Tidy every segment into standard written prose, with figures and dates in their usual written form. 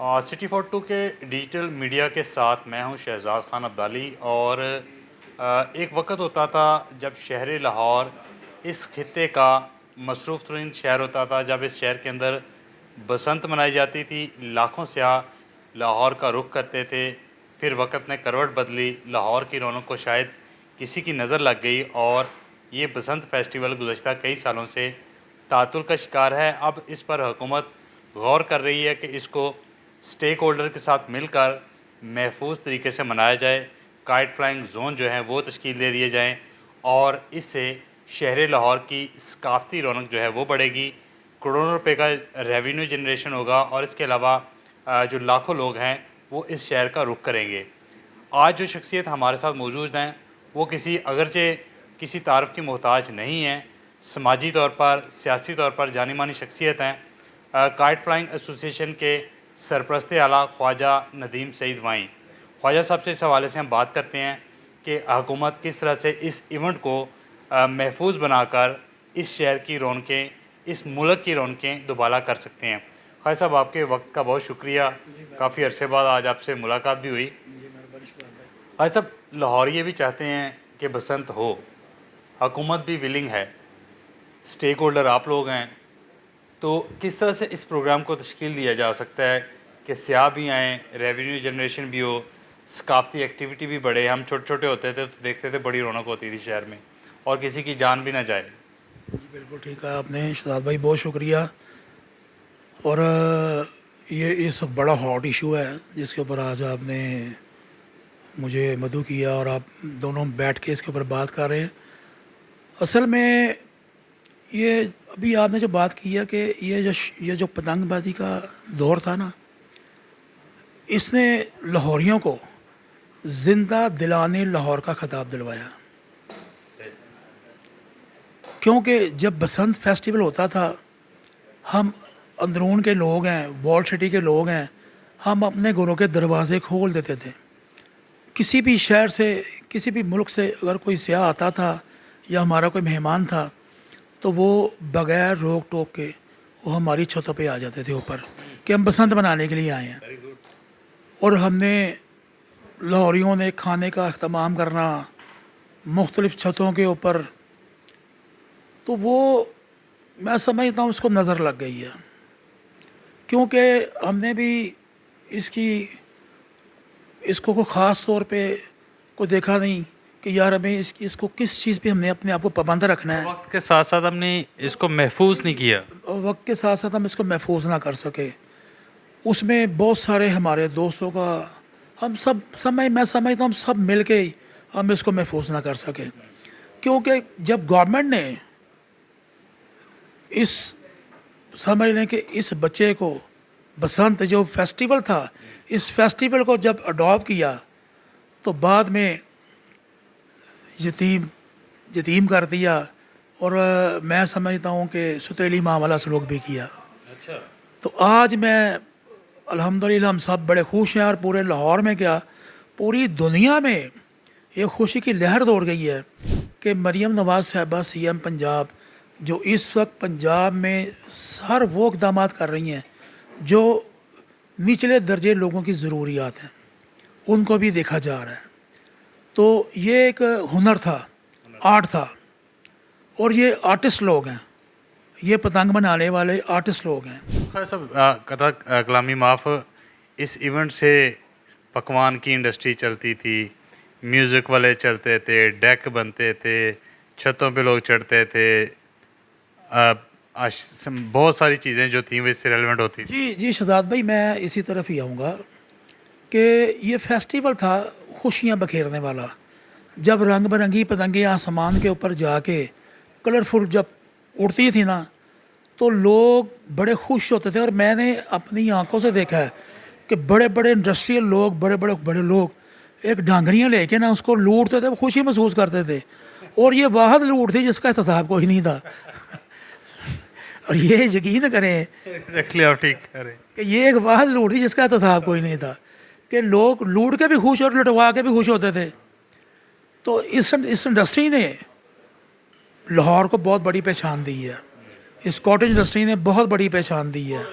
City 42 के digital media के साथ मैं हूं शहजाद खान अब्दाली। और एक वक्त होता था जब शहर लाहौर इस खित्ते का मसरूफ़ तरीन शहर होता था, जब इस शहर के अंदर बसंत मनाई जाती थी, लाखों सयाह लाहौर का रुख करते थे। फिर वक्त ने करवट बदली, लाहौर की रौनक को शायद किसी की नज़र लग गई और ये बसंत फेस्टिवल गुज़श्ता कई सालों से तातुल का शिकार है। अब इस पर हुकूमत गौर कर रही है कि इसको स्टेक होल्डर के साथ मिलकर महफूज तरीके से मनाया जाए। काइट फ्लाइंग जोन जो हैं वो तश्कील दे दिए जाएँ और इससे शहर लाहौर की सकाफ़ती रौनक जो है वो बढ़ेगी, करोड़ों रुपए का रेवेन्यू जनरेशन होगा और इसके अलावा जो लाखों लोग हैं वो इस शहर का रुख करेंगे। आज जो शख्सियत हमारे साथ मौजूद हैं वो अगरचे किसी तारफ़ की मोहताज नहीं हैं, समाजी तौर पर, सियासी तौर पर जानी मानी शख्सियत हैं। काइट फ्लाइंग एसोसिएशन के सरपरस्त आला ख्वाजा नदीम सईद वाई। ख्वाजा साहब से इस हवाले से हम बात करते हैं कि हुकूमत किस तरह से इस इवेंट को महफूज बनाकर इस शहर की रौनकें, इस मुल्क की रौनकें दोबारा कर सकते हैं। ख्वाजा साहब, आपके वक्त का बहुत शुक्रिया, काफ़ी अरसे बाद आज आपसे मुलाकात भी हुई। ख्वाजा साहब, लाहौरिये भी चाहते हैं कि बसंत हो, हुकूमत भी विलिंग है, स्टेक होल्डर आप लोग हैं, तो किस तरह से इस प्रोग्राम को तश्कील दिया जा सकता है कि सियाह भी आएँ, रेवेन्यू जनरेशन भी हो, सकाफ़ती एक्टिविटी भी बढ़े। हम छोटे छोटे होते थे तो देखते थे बड़ी रौनक होती थी शहर में और किसी की जान भी ना जाए। जी बिल्कुल ठीक है आपने शहजाद भाई, बहुत शुक्रिया। और ये इस वक्त बड़ा हॉट इशू है जिसके ऊपर आज आपने मुझे मदऊ किया और आप दोनों बैठ के इसके ऊपर बात कर रहे हैं। असल में ये अभी आपने जो बात की है कि ये जो पतंगबाजी का दौर था ना, इसने लाहौरियों को ज़िंदा दिलाने लाहौर का ख़िताब दिलवाया। क्योंकि जब बसंत फेस्टिवल होता था, हम अंदरून के लोग हैं, वॉल सिटी के लोग हैं, हम अपने घरों के दरवाज़े खोल देते थे। किसी भी शहर से, किसी भी मुल्क से अगर कोई सियाह आता था या हमारा कोई मेहमान था तो वो बग़ैर रोक टोक के वो हमारी छतों पे आ जाते थे ऊपर कि हम बसंत मनाने के लिए आए हैं। और हमने लाहौरियों ने खाने का अहतमाम करना मुख्तलिफ़ छतों के ऊपर, तो वो मैं समझता हूँ उसको नज़र लग गई है। क्योंकि हमने भी इसको को ख़ास तौर पे को देखा नहीं कि यार हमें इसको किस चीज़ पे हमने अपने आप को पाबंद रखना है। वक्त के साथ साथ हमने इसको महफूज नहीं किया, वक्त के साथ साथ हम इसको महफूज ना कर सके। उसमें बहुत सारे हमारे दोस्तों का मैं समझता हूँ हम सब मिल के हम इसको महफूज ना कर सके। क्योंकि जब गवर्नमेंट ने समझ लें कि इस बच्चे को बसंत जो फेस्टिवल था, इस फेस्टिवल को जब अडॉप्ट किया तो बाद में यतीम कर दिया और मैं समझता हूँ कि सुतीली माँ वाला सलूक भी किया। अच्छा। तो आज मैं अल्हम्दुलिल्लाह हम सब बड़े खुश हैं और पूरे लाहौर में क्या पूरी दुनिया में ये खुशी की लहर दौड़ गई है कि मरीम नवाज़ साहिबा सीएम पंजाब जो इस वक्त पंजाब में हर वो इक़दाम कर रही हैं जो निचले दर्जे लोगों की ज़रूरियात हैं उनको भी देखा जा रहा है। तो ये एक हुनर था, आर्ट था, और ये आर्टिस्ट लोग हैं, ये पतंग बनाने वाले आर्टिस्ट लोग हैं। खैर सब कथा कलामी माफ़, इस इवेंट से पकवान की इंडस्ट्री चलती थी, म्यूज़िक वाले चलते थे, डेक बनते थे, छतों पे लोग चढ़ते थे, बहुत सारी चीज़ें जो थी वो इससे रेलिवेंट होती थी। जी शहजाद भाई, मैं इसी तरफ ही आऊँगा कि ये फेस्टिवल था खुशियाँ बखेरने वाला। जब रंग बिरंगी पतंगें आसमान के ऊपर जाके कलरफुल जब उड़ती थी ना तो लोग बड़े खुश होते थे। और मैंने अपनी आंखों से देखा है कि बड़े बड़े इंडस्ट्रियल लोग, बड़े लोग एक डांगरियाँ लेके ना उसको लूटते थे, वो खुशी महसूस करते थे। और ये वाहद लूट थी जिसका एहतसाब कोई नहीं था। और ये यकीन करें आप ठीक करें कि ये एक वाहद लूट थी जिसका एहतसाब कोई नहीं था कि लोग लूट के भी खुश और लुटवा के भी खुश होते थे। तो इस इंडस्ट्री ने लाहौर को बहुत बड़ी पहचान दी है, इस कॉटेज इंडस्ट्री ने बहुत बड़ी पहचान दी है।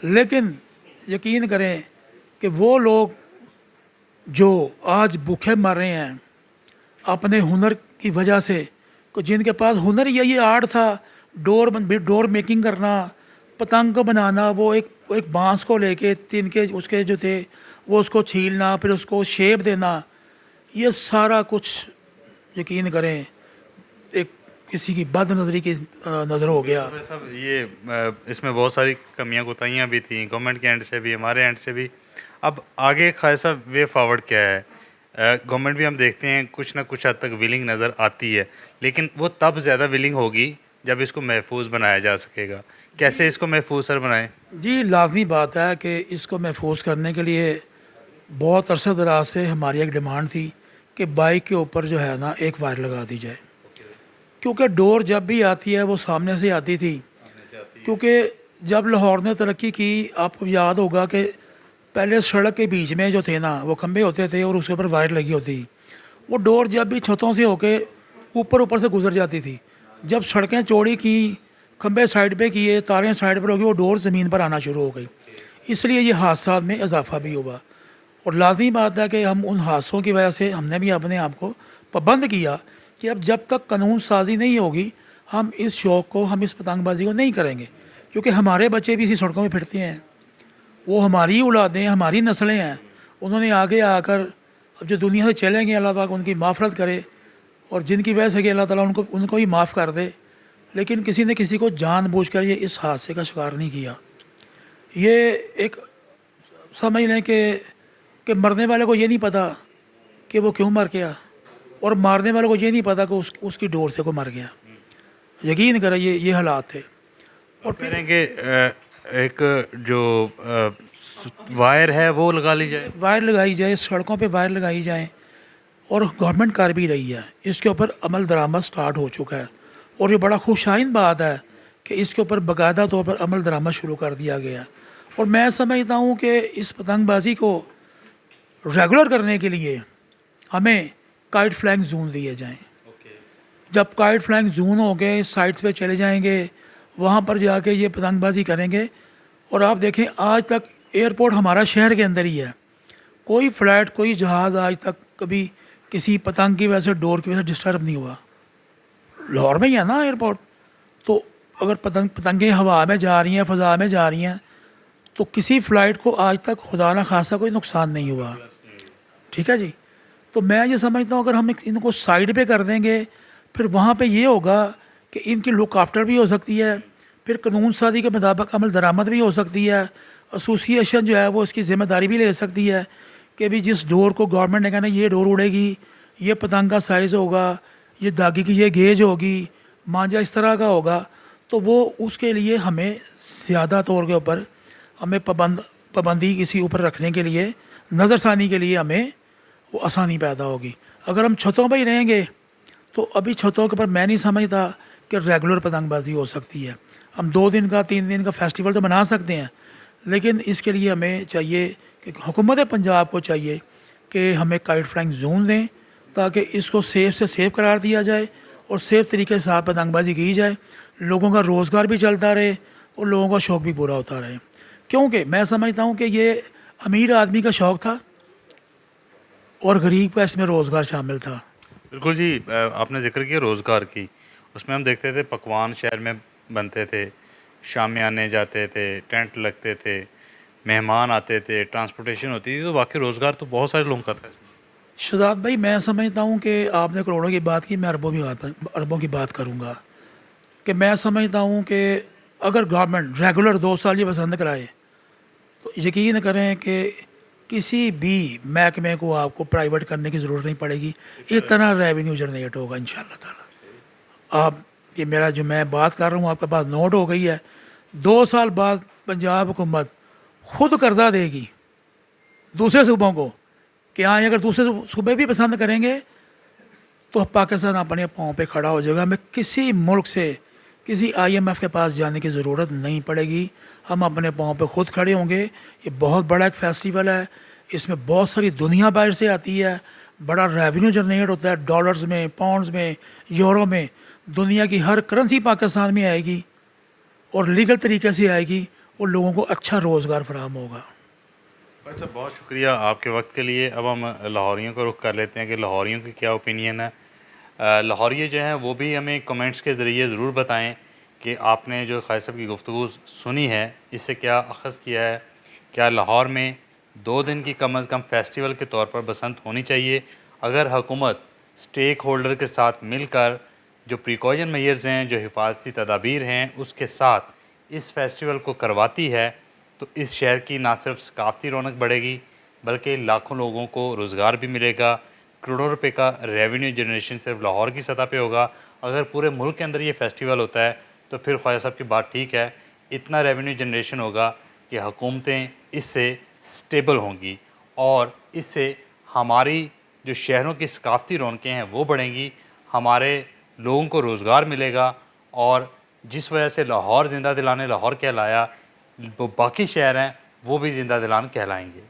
लेकिन यकीन करें कि वो लोग जो आज भूखे मर रहे हैं अपने हुनर की वजह से, को जिनके पास हुनर ये आर्ट था, डोर मेकिंग करना, पतंग को बनाना, वो एक बांस को लेके तिनके उसके जो थे वो उसको छीलना, फिर उसको शेप देना, ये सारा कुछ यकीन करें एक किसी की बद नज़री की नज़र हो गया। सब ये इसमें बहुत सारी कमियां कोताहियां भी थी, गवर्नमेंट के एंड से भी, हमारे एंड से भी। अब आगे खालिद साहब वे फॉरवर्ड क्या है? गवर्नमेंट भी हम देखते हैं कुछ ना कुछ हद तक विलिंग नज़र आती है, लेकिन वो तब ज़्यादा विलिंग होगी जब इसको महफूज बनाया जा सकेगा। कैसे इसको महफूज सर बनाएं? जी लाजमी बात है कि इसको महफूज करने के लिए बहुत अरसा दराज से हमारी एक डिमांड थी कि बाइक के ऊपर जो है ना एक वायर लगा दी जाए, क्योंकि डोर जब भी आती है वो सामने से आती थी। क्योंकि जब लाहौर ने तरक्की की, आपको याद होगा कि पहले सड़क के बीच में जो थे ना वो खंभे होते थे और उसके ऊपर वायर लगी होती। वो डोर जब भी छतों से होके ऊपर से गुजर जाती थी। जब सड़कें चौड़ी की, खंभे साइड पे किए, तारें साइड पर हो गई, वो डोर ज़मीन पर आना शुरू हो गई। इसलिए ये हादसा में इजाफा भी हुआ। और लाजमी बात है कि हम उन हादसों की वजह से हमने भी अपने आप को पाबंद किया कि अब जब तक कानून साजी नहीं होगी हम इस शौक़ को, हम इस पतंगबाजी को नहीं करेंगे। क्योंकि हमारे बच्चे भी इसी सड़कों में फिरते हैं, वो हमारी औलादें, हमारी नस्लें हैं। उन्होंने आगे आकर अब जो दुनिया से चलेंगे, अल्लाह ताला उनकी माफ़रत करे, और जिनकी वजह से कि अल्लाह ताला उनको भी माफ़ कर दे। लेकिन किसी ने किसी को जानबूझकर ये इस हादसे का शिकार नहीं किया। ये एक समझ लें कि मरने वाले को ये नहीं पता कि वो क्यों मर गया, और मारने वाले को ये नहीं पता कि उसकी डोर से को मर गया। यकीन करें ये हालात थे। और फिर कि एक जो वायर है वो लगा ली जाए, वायर लगाई जाए, सड़कों पे वायर लगाई जाए, और गवर्नमेंट कर भी रही है। इसके ऊपर अमल दरामद स्टार्ट हो चुका है, और ये बड़ा खुशाइन बात है कि इसके ऊपर बाकायदा तौर पर अमल दरामद शुरू कर दिया गया है। और मैं समझता हूँ कि इस पतंगबाजी को रेगुलर करने के लिए हमें काइट फ्लाइंग जोन दिए जाएं। जब काइट फ्लाइंग जोन हो गए, साइट्स पे चले जाएंगे, वहाँ पर जाके ये पतंगबाजी करेंगे। और आप देखें आज तक एयरपोर्ट हमारा शहर के अंदर ही है, कोई फ़्लाइट, कोई जहाज़ आज तक कभी किसी पतंग की वजह से, डोर की वजह से डिस्टर्ब नहीं हुआ। लाहौर में ही है ना एयरपोर्ट, तो अगर पतंगें हवा में जा रही हैं, फ़ज़ा में जा रही हैं, तो किसी फ़्लाइट को आज तक खुदा न खासा कोई नुकसान नहीं हुआ। ठीक है जी। तो मैं ये समझता हूँ अगर हम इनको साइड पे कर देंगे, फिर वहाँ पे ये होगा कि इनकी लुक आफ्टर भी हो सकती है, फिर कानून साजी के मुताबिक अमल दरामद भी हो सकती है। एसोसिएशन जो है वो इसकी ज़िम्मेदारी भी ले सकती है कि भी जिस डोर को गवर्नमेंट ने कहना ये डोर उड़ेगी, ये पतंग का साइज़ होगा, ये धागे की ये गेज होगी, मांझा इस तरह का होगा, तो वो उसके लिए हमें ज़्यादा तौर के ऊपर हमें पाबंदी किसी ऊपर रखने के लिए, नज़रसानी के लिए हमें वो आसानी पैदा होगी। अगर हम छतों पर ही रहेंगे तो अभी छतों के ऊपर मैं नहीं समझता कि रेगुलर पतंगबाजी हो सकती है। हम 2 दिन का 3 दिन का फेस्टिवल तो मना सकते हैं, लेकिन इसके लिए हमें चाहिए कि हुकूमत पंजाब को चाहिए कि हमें काइट फ्लाइंग जोन दें, ताकि इसको सेफ से सेफ करार दिया जाए और सेफ तरीके से पतंगबाजी की जाए, लोगों का रोज़गार भी चलता रहे और लोगों का शौक़ भी पूरा होता रहे। क्योंकि मैं समझता हूँ कि ये अमीर आदमी का शौक़ था और गरीब का इसमें रोज़गार शामिल था। बिल्कुल जी। आपने जिक्र किया रोज़गार की, उसमें हम देखते थे पकवान शहर में बनते थे, शामियाने जाते थे, टेंट लगते थे, मेहमान आते थे, ट्रांसपोर्टेशन होती थी, तो वाकई रोज़गार तो बहुत सारे लोगों का था। शहजाद भाई मैं समझता हूँ कि आपने करोड़ों की बात की, मैं अरबों की बात करूँगा। कि मैं समझता हूँ कि अगर गवर्नमेंट रेगुलर 2 साल ये पसंद कराए तो यकीन करें कि किसी भी महकमे को आपको प्राइवेट करने की ज़रूरत नहीं पड़ेगी, इतना रेवेन्यू जनरेट होगा इंशाअल्लाह ताला। आप ये मेरा जो मैं बात कर रहा हूँ आपके पास नोट हो गई है। 2 साल बाद पंजाब हुकूमत खुद कर्जा देगी दूसरे सूबों को कि हाँ अगर दूसरे सूबे भी पसंद करेंगे तो पाकिस्तान अपने पाँव पे खड़ा हो जाएगा। हमें किसी मुल्क से, किसी IMF के पास जाने की ज़रूरत नहीं पड़ेगी, हम अपने पाँव पे खुद खड़े होंगे। ये बहुत बड़ा एक फेस्टिवल है, इसमें बहुत सारी दुनिया बाहर से आती है, बड़ा रेवेन्यू जनरेट होता है, डॉलर्स में, पाउंड्स में, यूरो में, दुनिया की हर करेंसी पाकिस्तान में आएगी और लीगल तरीके से आएगी और लोगों को अच्छा रोज़गार फराहम होगा। بھائی صاحب بہت شکریہ آپ کے وقت کے لیے. اب ہم لاہوریوں کو رخ کر لیتے ہیں کہ لاہوریوں کی کیا اوپینین ہے. لاہوری جو ہیں وہ بھی ہمیں کمنٹس کے ذریعے ضرور بتائیں کہ آپ نے جو قائد صاحب کی گفتگو سنی ہے اس سے کیا اخذ کیا ہے. کیا لاہور میں 2 دن کی کم از کم فیسٹیول کے طور پر بسنت ہونی چاہیے؟ اگر حکومت سٹیک ہولڈر کے ساتھ مل کر جو پریکاشن میئرز ہیں، جو حفاظتی تدابیر ہیں، اس کے ساتھ اس فیسٹیول کو کرواتی ہے تو اس شہر کی نہ صرف ثقافتی رونق بڑھے گی بلکہ لاکھوں لوگوں کو روزگار بھی ملے گا. کروڑوں روپے کا ریونیو جنریشن صرف لاہور کی سطح پہ ہوگا. اگر پورے ملک کے اندر یہ فیسٹیول ہوتا ہے تو پھر خواجہ صاحب کی بات ٹھیک ہے، اتنا ریونیو جنریشن ہوگا کہ حکومتیں اس سے سٹیبل ہوں گی اور اس سے ہماری جو شہروں کی ثقافتی رونقیں ہیں وہ بڑھیں گی، ہمارے لوگوں کو روزگار ملے گا اور جس وجہ سے لاہور زندہ دلانے لاہور کہلایا، وہ باقی شہر ہیں وہ بھی زندہ دلان کہلائیں گے.